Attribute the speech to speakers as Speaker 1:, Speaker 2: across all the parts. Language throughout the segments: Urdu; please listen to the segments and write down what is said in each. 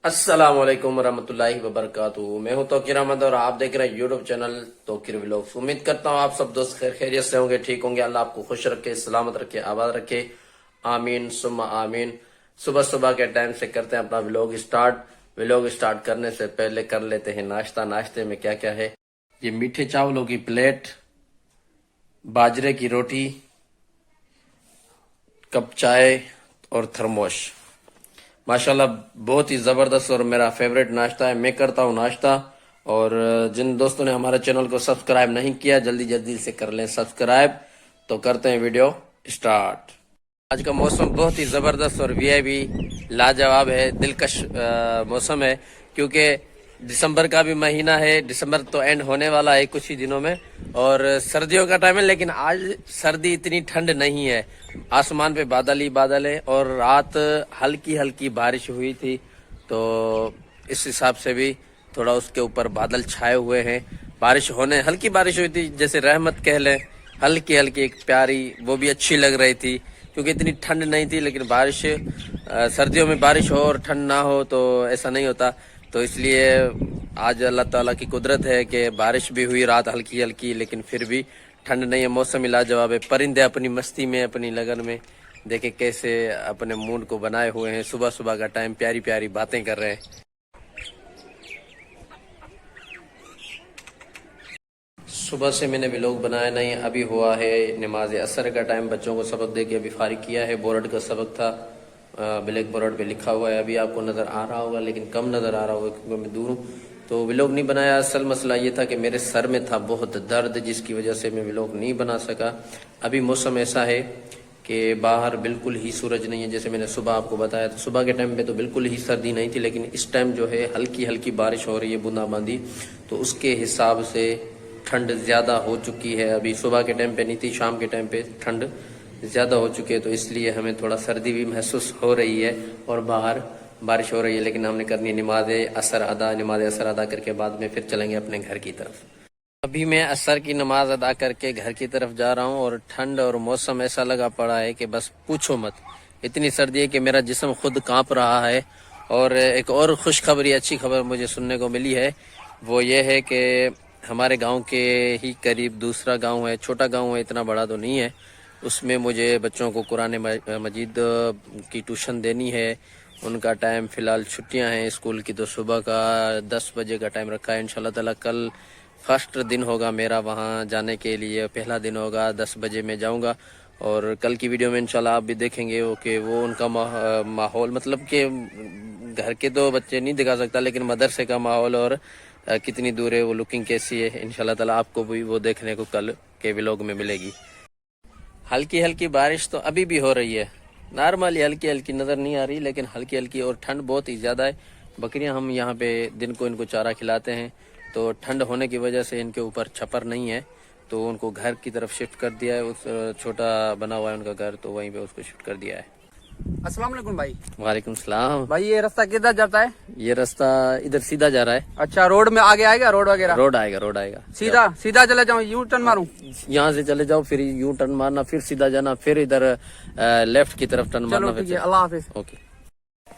Speaker 1: السلام علیکم ورحمۃ اللہ وبرکاتہ. میں ہوں توقیر احمد اور آپ دیکھ رہے ہیں یوٹیوب چینل توقیر ولاگز. امید کرتا ہوں آپ سب دوست خیر خیریت سے ہوں گے, ٹھیک ہوں گے. اللہ آپ کو خوش رکھے, سلامت رکھے, آباد رکھے, آمین ثم آمین. صبح صبح کے ٹائم سے کرتے ہیں اپنا ولاگ اسٹارٹ. ولاگ اسٹارٹ کرنے سے پہلے کر لیتے ہیں ناشتہ. ناشتے میں کیا کیا ہے؟ یہ میٹھے چاولوں کی پلیٹ, باجرے کی روٹی, کپ چائے اور تھرموش. ماشاءاللہ بہت ہی زبردست اور میرا فیوریٹ ناشتہ ہے. میں کرتا ہوں ناشتہ, اور جن دوستوں نے ہمارے چینل کو سبسکرائب نہیں کیا جلدی جلدی سے کر لیں سبسکرائب. تو کرتے ہیں ویڈیو اسٹارٹ. آج کا موسم بہت ہی زبردست اور وی آئی بھی لاجواب ہے, دلکش موسم ہے, کیونکہ دسمبر کا بھی مہینہ ہے. دسمبر تو اینڈ ہونے والا ہے کچھ ہی دنوں میں, اور سردیوں کا ٹائم ہے, لیکن آج سردی اتنی ٹھنڈ نہیں ہے. آسمان پہ بادل ہی بادل ہے, اور رات ہلکی ہلکی بارش ہوئی تھی, تو اس حساب سے بھی تھوڑا اس کے اوپر بادل چھائے ہوئے ہیں. بارش ہونے ہلکی بارش ہوئی تھی, جیسے رحمت کہہ لیں, ہلکی ہلکی ایک پیاری, وہ بھی اچھی لگ رہی تھی کیونکہ اتنی ٹھنڈ نہیں تھی. لیکن بارش سردیوں میں بارش ہو اور ٹھنڈ نہ ہو تو ایسا نہیں ہوتا. تو اس لیے آج اللہ تعالیٰ کی قدرت ہے کہ بارش بھی ہوئی رات ہلکی ہلکی, لیکن پھر بھی ٹھنڈ نہیں ہے. موسم لاجواب ہے. پرندے اپنی مستی میں, اپنی لگن میں دیکھیں کیسے اپنے موڈ کو بنائے ہوئے ہیں. صبح صبح کا ٹائم پیاری پیاری باتیں کر رہے ہیں. صبح سے میں نے ولاگ بنایا نہیں, ابھی ہوا ہے نماز عصر کا ٹائم. بچوں کو سبق دے کے ابھی فارغ کیا ہے. بورڈ کا سبق تھا, بلیک بورڈ پہ لکھا ہوا ہے. ابھی آپ کو نظر آ رہا ہوگا لیکن کم نظر آ رہا ہوگا کیونکہ میں دور ہوں, تو ولاگ نہیں بنایا. اصل مسئلہ یہ تھا کہ میرے سر میں تھا بہت درد, جس کی وجہ سے میں ولاگ نہیں بنا سکا. ابھی موسم ایسا ہے کہ باہر بالکل ہی سورج نہیں ہے. جیسے میں نے صبح آپ کو بتایا تو صبح کے ٹائم پہ تو بالکل ہی سردی نہیں تھی, لیکن اس ٹائم جو ہے ہلکی ہلکی بارش ہو رہی ہے, بوندا باندی, تو اس کے حساب سے ٹھنڈ زیادہ ہو چکی ہے. ابھی صبح کے ٹائم پہ نہیں تھی, شام کے ٹائم پہ ٹھنڈ زیادہ ہو چکی ہے, تو اس لیے ہمیں تھوڑا سردی بھی محسوس ہو رہی ہے, اور باہر بارش ہو رہی ہے. لیکن ہم نے کرنی نماز عصر ادا کر کے بعد میں پھر چلیں گے اپنے گھر کی طرف. ابھی میں عصر کی نماز ادا کر کے گھر کی طرف جا رہا ہوں, اور ٹھنڈ اور موسم ایسا لگا پڑا ہے کہ بس پوچھو مت. اتنی سردی ہے کہ میرا جسم خود کانپ رہا ہے. اور ایک اور خوشخبری, اچھی خبر مجھے سننے کو ملی ہے, وہ یہ ہے کہ ہمارے گاؤں کے ہی قریب دوسرا گاؤں ہے, چھوٹا گاؤں ہے, اتنا بڑا تو نہیں ہے. اس میں مجھے بچوں کو قرآن مجید کی ٹیوشن دینی ہے. ان کا ٹائم فی الحال چھٹیاں ہیں اسکول کی, تو صبح کا 10 بجے کا ٹائم رکھا ہے. انشاءاللہ تعالی کل فرسٹ دن ہوگا میرا وہاں جانے کے لیے, پہلا دن ہوگا. 10 بجے میں جاؤں گا, اور کل کی ویڈیو میں انشاءاللہ آپ بھی دیکھیں گے کہ وہ ان کا ماحول, مطلب کہ گھر کے تو بچے نہیں دکھا سکتا, لیکن مدرسے کا ماحول اور کتنی دور ہے, وہ لکنگ کیسی ہے, انشاءاللہ تعالی آپ کو بھی وہ دیکھنے کو کل کے ولاگ میں ملے گی. ہلکی ہلکی بارش تو ابھی بھی ہو رہی ہے, نارملی ہلکی ہلکی نظر نہیں آ رہی, لیکن ہلکی ہلکی, اور ٹھنڈ بہت ہی زیادہ ہے. بکریاں ہم یہاں پہ دن کو ان کو چارہ کھلاتے ہیں, تو ٹھنڈ ہونے کی وجہ سے ان کے اوپر چھپر نہیں ہے, تو ان کو گھر کی طرف شفٹ کر دیا ہے. اس چھوٹا بنا ہوا ہے ان کا گھر, تو وہیں پہ اس کو شفٹ کر دیا ہے.
Speaker 2: السلام علیکم بھائی.
Speaker 1: وعلیکم السلام
Speaker 2: بھائی یہ راستہ کدھر جاتا ہے؟
Speaker 1: یہ راستہ ادھر سیدھا جا رہا ہے.
Speaker 2: اچھا, روڈ میں آگے آئے گا, روڈ وغیرہ
Speaker 1: روڈ آئے گا.
Speaker 2: سیدھا چلے جاؤں, یو ٹرن ماروں
Speaker 1: یہاں سے چلے جاؤ, پھر یو ٹرن مارنا, پھر سیدھا جانا, پھر ادھر لیفٹ کی طرف ٹرن مارنا.
Speaker 2: ٹھیک ہے, اللہ حافظ.
Speaker 1: اوکے.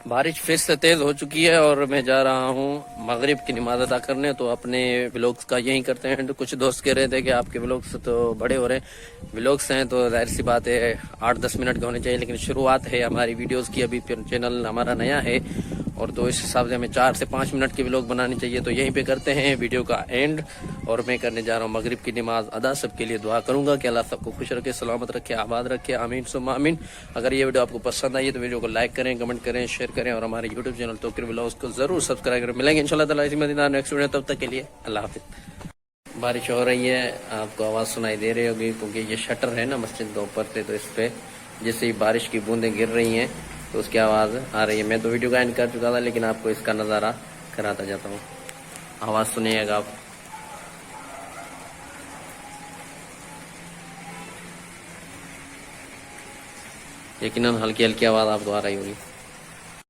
Speaker 1: بارش پھر سے تیز ہو چکی ہے, اور میں جا رہا ہوں مغرب کی نماز ادا کرنے. تو اپنے ولاگز کا یہی کرتے ہیں. کچھ دوست کہہ رہے تھے کہ آپ کے ولاگز تو بڑے ہو رہے ہیں. ولاگز ہیں تو ظاہر سی بات ہے 8-10 منٹ کے ہونے چاہیے, لیکن شروعات ہے ہماری ویڈیوز کی, ابھی چینل ہمارا نیا ہے, اور تو اس حساب سے ہمیں 4 سے 5 منٹ کی ولاگ بنانی چاہیے. تو یہیں پہ کرتے ہیں ویڈیو کا اینڈ, اور میں کرنے جا رہا ہوں مغرب کی نماز ادا. سب کے لیے دعا کروں گا کہ اللہ سب کو خوش رکھے, سلامت رکھے, آباد رکھے, آمین ثم آمین. اگر یہ ویڈیو آپ کو پسند آئی ہے تو ویڈیو کو لائک کریں, کمنٹ کریں, شیئر کریں, اور ہمارے یوٹیوب چینل توقیر ولاگز کو ضرور سبسکرائب کریں. ملیں گے انشاءاللہ تعالی اسی مدینہ نیکسٹ ویڈیو, تب تک کے لیے اللہ حافظ. بارش ہو رہی ہے, آپ کو آواز سنائی دے رہی ہوگی کیونکہ یہ شٹر ہے نا مسجد کے اوپر سے, تو اس پہ جیسے ہی بارش کی بوندیں گر رہی ہیں تو اس کی آواز آ رہی ہے. میں تو ویڈیو کا اینڈ کر چکا تھا, لیکن آپ کو اس کا نظارہ کراتا جاتا ہوں. آواز سنیے گا آپ. یقیناً ہلکی ہلکی آواز آپ کو آ رہی ہوگی.